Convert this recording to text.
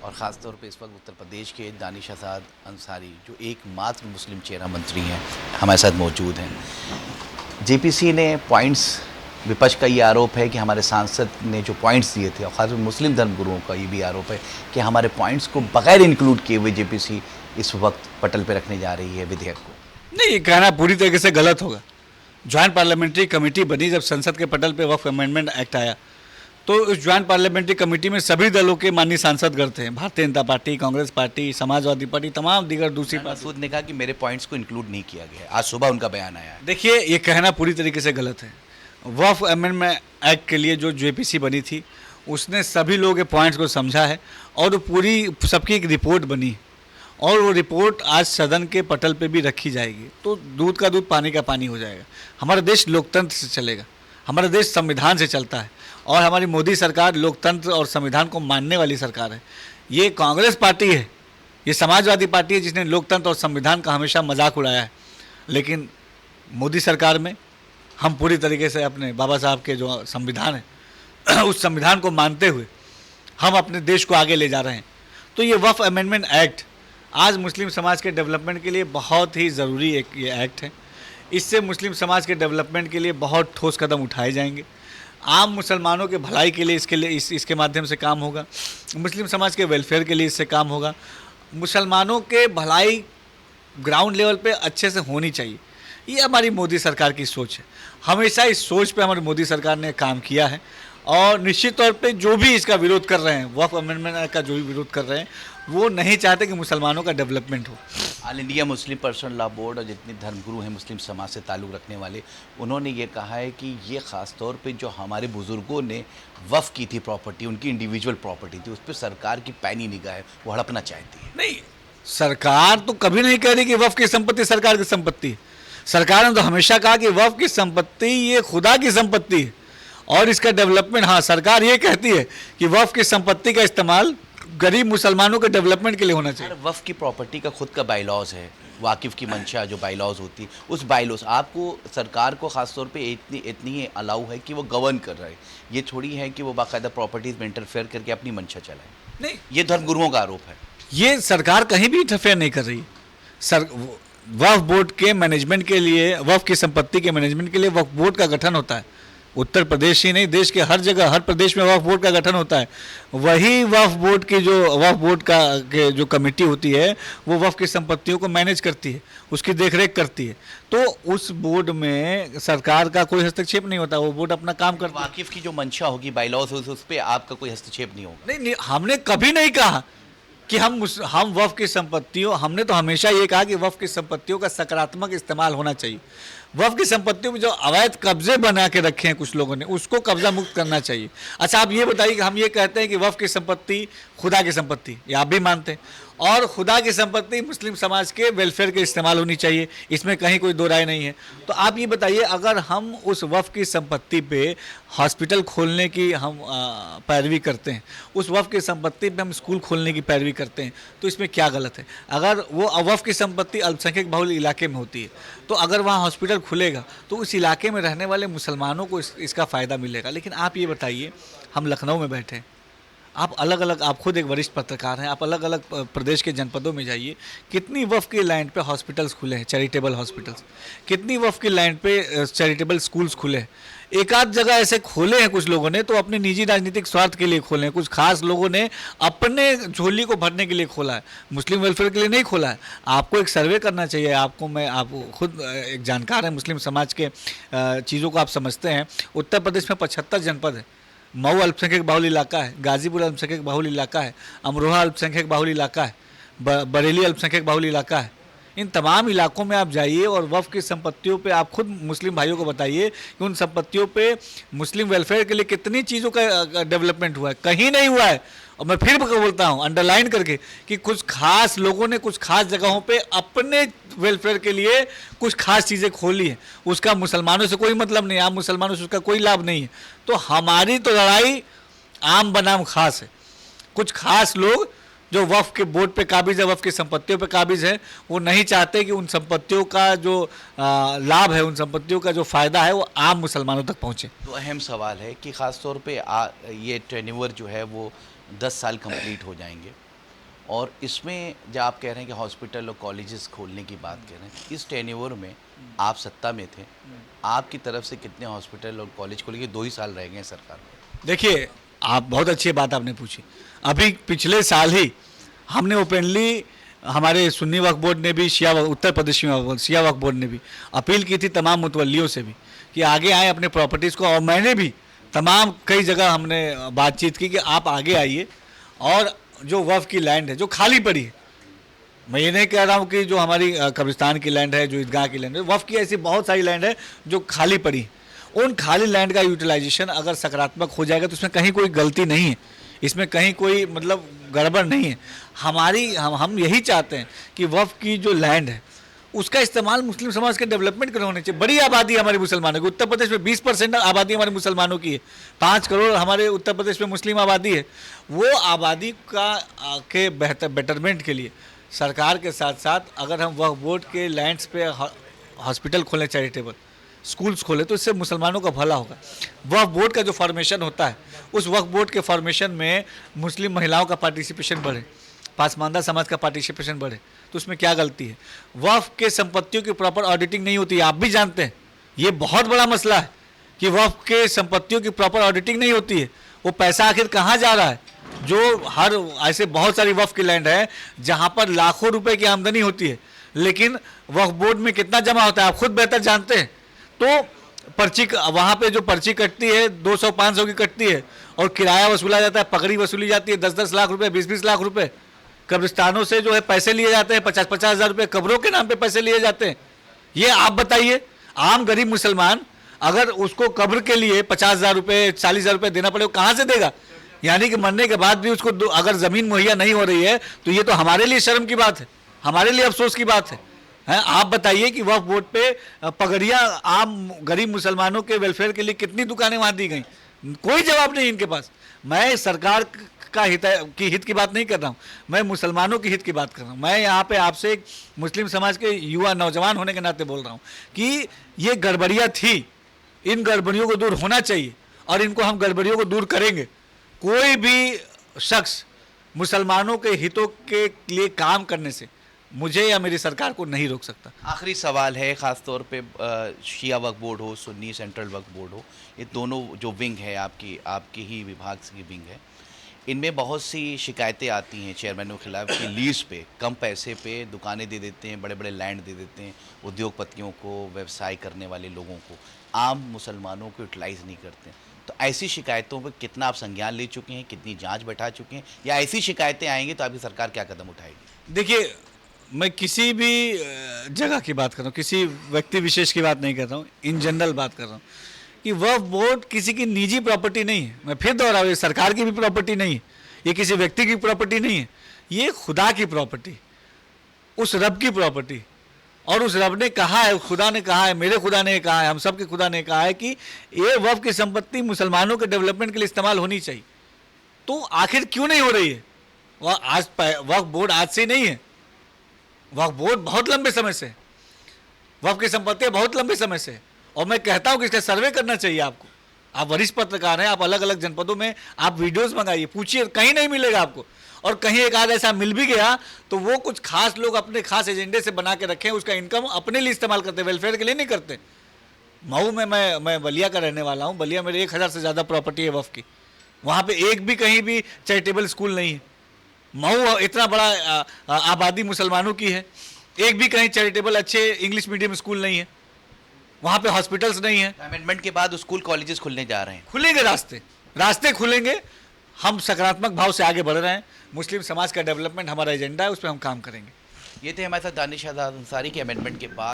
और ख़ास तौर पे इस वक्त उत्तर प्रदेश के दानिश आज़ाद अंसारी जो एकमात्र मुस्लिम चेहरा मंत्री हैं हमारे साथ मौजूद हैं। जेपीसी ने पॉइंट्स, विपक्ष का ये आरोप है कि हमारे सांसद ने जो पॉइंट्स दिए थे और ख़ासकर मुस्लिम धर्मगुरुओं का ये भी आरोप है कि हमारे पॉइंट्स को बगैर इंक्लूड किए हुए जेपीसी इस वक्त पटल पर रखने जा रही है विधेयक को। नहीं, ये कहना पूरी तरीके से गलत होगा। ज्वाइंट पार्लियामेंट्री कमेटी बनी जब संसद के पटल पे वक्फ अमेंडमेंट एक्ट आया, तो उस ज्वाइंट पार्लियामेंट्री कमेटी में सभी दलों के माननीय सांसद गए थे। Bharatiya Janata party, Congress party, Samajwadi party, तमाम दीगर दूसरी मसूद ने कहा कि मेरे पॉइंट्स को इंक्लूड नहीं किया गया है। आज सुबह उनका बयान आया है। देखिए, ये कहना पूरी तरीके से गलत है। वक्फ अमेंडमेंट एक्ट के लिए जो जेपीसी बनी थी, उसने सभी लोगों के पॉइंट्स को समझा है और वो पूरी सबकी एक रिपोर्ट बनी और वो रिपोर्ट आज सदन के पटल पे भी रखी जाएगी। तो दूध का दूध, पानी का पानी हो जाएगा। हमारा देश लोकतंत्र से चलेगा, हमारा देश संविधान से चलता है और हमारी मोदी सरकार लोकतंत्र और संविधान को मानने वाली सरकार है। ये कांग्रेस पार्टी है, ये समाजवादी पार्टी है जिसने लोकतंत्र और संविधान का हमेशा मजाक उड़ाया है। लेकिन मोदी सरकार में हम पूरी तरीके से अपने बाबा साहब के जो संविधान है उस संविधान को मानते हुए हम अपने देश को आगे ले जा रहे हैं। तो ये वक्फ अमेंडमेंट एक्ट आज मुस्लिम समाज के डेवलपमेंट के लिए बहुत ही ज़रूरी एक ये एक्ट है। इससे मुस्लिम समाज के डेवलपमेंट के लिए बहुत ठोस कदम उठाए जाएंगे। आम मुसलमानों के भलाई के लिए इसके माध्यम से काम होगा। मुस्लिम समाज के वेलफेयर के लिए इससे काम होगा। मुसलमानों के भलाई ग्राउंड लेवल पे अच्छे से होनी चाहिए। ये हमारी मोदी सरकार की सोच है। हमेशा इस सोच पे हमारी मोदी सरकार ने काम किया है और निश्चित तौर पे जो भी इसका विरोध कर रहे हैं, वक्फ अमेंडमेंट का जो भी विरोध कर रहे हैं, वो नहीं चाहते कि मुसलमानों का डेवलपमेंट हो। All India Muslim personal law board और जितने धर्मगुरु हैं मुस्लिम समाज से ताल्लुक़ रखने वाले, उन्होंने ये कहा है कि ये ख़ास तौर पे जो हमारे बुज़ुर्गों ने वफ़ की थी प्रॉपर्टी, उनकी इंडिविजुअल प्रॉपर्टी थी, उस पर सरकार की पैनी निगाह है, वो हड़पना चाहती है। नहीं, सरकार तो कभी नहीं कह रही कि वफ़ की संपत्ति सरकार की संपत्ति है। सरकार ने तो हमेशा कहा कि वफ़ की संपत्ति ये खुदा की संपत्ति है और इसका डेवलपमेंट, हाँ, सरकार ये कहती है कि वफ़ की संपत्ति का इस्तेमाल गरीब मुसलमानों के डेवलपमेंट के लिए होना चाहिए। वफ़ की प्रॉपर्टी का खुद का बाईलॉज है, वाकिफ़ की मंशा जो बाईलॉज होती, उस बाईलॉज आपको सरकार को ख़ास तौर पे इतनी अलाउ है कि वो गवर्न कर रहा है। ये थोड़ी है कि वो बाकायदा प्रॉपर्टीज़ में इंटरफेयर करके अपनी मंशा चलाए। नहीं, ये धर्मगुरुओं का आरोप है। ये सरकार कहीं भी इंटरफेयर नहीं कर रही। वक्फ बोर्ड के मैनेजमेंट के लिए, वक्फ की संपत्ति के मैनेजमेंट के लिए वक्फ बोर्ड का गठन होता है। उत्तर प्रदेश ही नहीं, देश के हर जगह, हर प्रदेश में वक्फ बोर्ड का गठन होता है। वही वक्फ बोर्ड की वक्फ बोर्ड के जो कमेटी होती है, वो वक्फ की संपत्तियों को मैनेज करती है, उसकी देखरेख करती है। तो उस बोर्ड में सरकार का कोई हस्तक्षेप नहीं होता, वो बोर्ड अपना काम करता है। वाकिफ़ की जो मंशा होगी, बाईलॉज उस पर आपका कोई हस्तक्षेप नहीं होगा। नहीं, हमने कभी नहीं कहा कि हम वक्फ की संपत्तियों, हमने तो हमेशा ये कहा कि वक्फ की संपत्तियों का सकारात्मक इस्तेमाल होना चाहिए। वक्फ की संपत्तियों में जो अवैध कब्जे बना के रखे हैं कुछ लोगों ने, उसको कब्जा मुक्त करना चाहिए। अच्छा, आप ये बताइए कि हम ये कहते हैं कि वक्फ की संपत्ति खुदा की संपत्ति, ये आप भी मानते हैं, और खुदा की संपत्ति मुस्लिम समाज के वेलफेयर के इस्तेमाल होनी चाहिए, इसमें कहीं कोई दो राय नहीं है। तो आप ये बताइए, अगर हम उस वक्फ की संपत्ति पे हॉस्पिटल खोलने की हम पैरवी करते हैं, उस वक्फ की संपत्ति पे हम स्कूल खोलने की पैरवी करते हैं, तो इसमें क्या गलत है? अगर वो वक्फ की संपत्ति अल्पसंख्यक बहुल इलाके में होती है, तो अगर वहाँ हॉस्पिटल खुलेगा तो उस इलाके में रहने वाले मुसलमानों को इसका फ़ायदा मिलेगा। लेकिन आप ये बताइए, हम लखनऊ में बैठे हैं, आप अलग अलग, आप खुद एक वरिष्ठ पत्रकार हैं, आप अलग अलग प्रदेश के जनपदों में जाइए, कितनी वफ़ की लैंड पे हॉस्पिटल्स खुले हैं, चैरिटेबल हॉस्पिटल्स, कितनी वफ़ की लैंड पे चैरिटेबल स्कूल्स खुले हैं। एक आध जगह ऐसे खोले हैं कुछ लोगों ने तो अपने निजी राजनीतिक स्वार्थ के लिए खोले हैं, कुछ खास लोगों ने अपने झोली को भरने के लिए खोला है, मुस्लिम वेलफेयर के लिए नहीं खोला है। आपको एक सर्वे करना चाहिए। आप खुद एक जानकार हैं मुस्लिम समाज के चीज़ों को आप समझते हैं। उत्तर प्रदेश में 75 जनपद है। मऊ अल्पसंख्यक बाहुल इलाका है, गाजीपुर अल्पसंख्यक बाहुल इलाका है, अमरोहा अल्पसंख्यक बाहुल इलाका है, बरेली अल्पसंख्यक बाहुल इलाका है। इन तमाम इलाकों में आप जाइए और वफ़ की संपत्तियों पे आप खुद मुस्लिम भाइयों को बताइए कि उन संपत्तियों पे मुस्लिम वेलफेयर के लिए कितनी चीज़ों का डेवलपमेंट हुआ है। कहीं नहीं हुआ है। और मैं फिर बोलता हूँ अंडरलाइन करके कि कुछ खास लोगों ने कुछ खास जगहों पे अपने वेलफेयर के लिए कुछ खास चीज़ें खोली हैं, उसका मुसलमानों से कोई मतलब नहीं, आम मुसलमानों से उसका कोई लाभ नहीं है। तो हमारी तो लड़ाई आम बनाम खास है। कुछ खास लोग जो वफ़ के बोर्ड पे काबिज है, वफ़ की संपत्तियों पे काबिज है, वो नहीं चाहते कि उन संपत्तियों का जो लाभ है, उन संपत्तियों का जो फ़ायदा है वो आम मुसलमानों तक पहुँचे। तो अहम सवाल है कि ख़ास तौर पे ये टेन्योर जो है वो 10 साल कंप्लीट हो जाएंगे और इसमें जब आप कह रहे हैं कि हॉस्पिटल और कॉलेजेस खोलने की बात कह रहे हैं, इस टेन्योर में आप सत्ता में थे, आपकी तरफ से कितने हॉस्पिटल और कॉलेज खोले? कि 2 ही साल रह गए हैं सरकार में। देखिए, आप बहुत अच्छी बात आपने पूछी। अभी पिछले साल ही हमने ओपनली, हमारे सुन्नी वक्फ बोर्ड ने भी, उत्तर प्रदेश शिया वक्फ बोर्ड ने भी अपील की थी तमाम मुतवल्लियों से भी कि आगे आए अपने प्रॉपर्टीज़ को, और मैंने भी तमाम कई जगह हमने बातचीत की कि आप आगे आइए और जो वक्फ की लैंड है जो खाली पड़ी है, मैं ये नहीं कह रहा हूँ कि जो हमारी कब्रिस्तान की लैंड है, जो ईदगाह की लैंड है, वक्फ की ऐसी बहुत सारी लैंड है जो खाली पड़ी है। उन खाली लैंड का यूटिलाइजेशन अगर सकारात्मक हो जाएगा तो इसमें कहीं कोई गलती नहीं है, इसमें कहीं कोई मतलब गड़बड़ नहीं है। हम यही चाहते हैं कि वक्फ की जो लैंड है उसका इस्तेमाल मुस्लिम समाज के डेवलपमेंट के लिए होने चाहिए। बड़ी आबादी हमारे मुसलमानों की, उत्तर प्रदेश में 20% आबादी हमारे मुसलमानों की है, 5 करोड़ हमारे उत्तर प्रदेश में मुस्लिम आबादी है। वो आबादी के बेटरमेंट के लिए सरकार के साथ साथ अगर हम वक्फ बोर्ड के लैंड्स पे हॉस्पिटल खोलें, चैरिटेबल स्कूल्स खोले, तो इससे मुसलमानों का भला होगा। वक्फ बोर्ड का जो फॉर्मेशन होता है, उस वक्फ बोर्ड के फॉर्मेशन में मुस्लिम महिलाओं का पार्टिसिपेशन बढ़े, पासमानदा समाज का पार्टिसिपेशन बढ़े, तो उसमें क्या गलती है? वक्फ के संपत्तियों की प्रॉपर ऑडिटिंग नहीं होती है, आप भी जानते हैं, ये बहुत बड़ा मसला है कि वक्फ के संपत्तियों की प्रॉपर ऑडिटिंग नहीं होती है। वो पैसा आखिर कहाँ जा रहा है? जो हर ऐसे बहुत सारी वक्फ की लैंड है जहाँ पर लाखों रुपए की आमदनी होती है, लेकिन वक्फ बोर्ड में कितना जमा होता है आप खुद बेहतर जानते हैं। तो पर्ची, वहाँ पे जो पर्ची कटती है 200-500 की कटती है, और किराया वसूला जाता है, पगड़ी वसूली जाती है 10-10 लाख रुपए, 20-20 लाख रुपए। कब्रिस्तानों से जो है पैसे लिए जाते हैं, 50-50 हज़ार रुपये कब्रों के नाम पे पैसे लिए जाते हैं। ये आप बताइए, आम गरीब मुसलमान अगर उसको कब्र के लिए 50,000 रुपये, 40,000 रुपये देना पड़े, वो कहाँ से देगा? यानी कि मरने के बाद भी उसको अगर ज़मीन मुहैया नहीं हो रही है तो ये तो हमारे लिए शर्म की बात है, हमारे लिए अफसोस की बात है। आप बताइए कि वक्फ बोर्ड पे पगड़ियाँ आम गरीब मुसलमानों के वेलफेयर के लिए कितनी दुकानें वहाँ दी गई, कोई जवाब नहीं इनके पास। मैं सरकार का हित की बात नहीं कर रहा हूँ, मैं मुसलमानों की हित की बात कर रहा हूँ। मैं यहाँ पे आपसे एक मुस्लिम समाज के युवा नौजवान होने के नाते बोल रहा हूँ कि ये गड़बड़ियाँ थी, इन गड़बड़ियों को दूर होना चाहिए, और इनको हम गड़बड़ियों को दूर करेंगे। कोई भी शख्स मुसलमानों के हितों के लिए काम करने से मुझे या मेरी सरकार को नहीं रोक सकता। आखिरी सवाल है, ख़ास तौर पे शिया वक्फ बोर्ड हो, सुन्नी सेंट्रल वक्फ बोर्ड हो, ये दोनों जो विंग है आपकी ही विभाग की विंग है, इनमें बहुत सी शिकायतें आती हैं चेयरमैनों के खिलाफ कि लीज पे कम पैसे पे दुकानें दे देते हैं, बड़े बड़े लैंड दे देते हैं उद्योगपतियों को, व्यवसाय करने वाले लोगों को, आम मुसलमानों को यूटिलाइज़ नहीं करते हैं। तो ऐसी शिकायतों पर कितना आप संज्ञान ले चुके हैं, कितनी जांच बैठा चुके हैं, या ऐसी शिकायतें आएंगी तो आपकी सरकार क्या कदम उठाएगी? देखिए, मैं किसी भी जगह की बात कर रहा हूँ, किसी व्यक्ति विशेष की बात नहीं कर रहा हूँ, इन जनरल बात कर रहा हूँ कि वक्फ बोर्ड किसी की निजी प्रॉपर्टी नहीं है। मैं फिर दोहरा रहा हूँ, ये सरकार की भी प्रॉपर्टी नहीं है, ये किसी व्यक्ति की प्रॉपर्टी नहीं है, ये खुदा की प्रॉपर्टी, उस रब की प्रॉपर्टी। और उस रब ने कहा है, खुदा ने कहा है, मेरे खुदा ने कहा है, हम सब के खुदा ने कहा है कि ये वक्फ की संपत्ति मुसलमानों के डेवलपमेंट के लिए इस्तेमाल होनी चाहिए। तो आखिर क्यों नहीं हो रही है? वक्फ बोर्ड आज से नहीं है, वक्फ बोर्ड बहुत लंबे समय से, वक्फ की संपत्तियां बहुत लंबे समय से। और मैं कहता हूं कि इसका सर्वे करना चाहिए आपको। आप वरिष्ठ पत्रकार हैं, आप अलग अलग जनपदों में आप वीडियोस मंगाइए, पूछिए, कहीं नहीं मिलेगा आपको। और कहीं एक आध ऐसा मिल भी गया तो वो कुछ खास लोग अपने खास एजेंडे से बना के रखें, उसका इनकम अपने लिए इस्तेमाल करते, वेलफेयर के लिए नहीं करते। मऊ में मैं बलिया का रहने वाला हूँ, बलिया मेरे 1000 से ज़्यादा प्रॉपर्टी है वक्फ की, वहाँ पे एक भी कहीं भी चैरिटेबल स्कूल नहीं है। मऊ इतना बड़ा आबादी मुसलमानों की है, एक भी कहीं चैरिटेबल अच्छे इंग्लिश मीडियम स्कूल नहीं है, वहाँ पे हॉस्पिटल्स नहीं है। अमेंडमेंट के बाद स्कूल कॉलेजेस खुलने जा रहे हैं, खुलेंगे रास्ते खुलेंगे। हम सकारात्मक भाव से आगे बढ़ रहे हैं, मुस्लिम समाज का डेवलपमेंट हमारा एजेंडा है, उस पर हम काम करेंगे। ये थे हमारे साथ दानिश आज़ाद अंसारी के अमेंडमेंट के बाद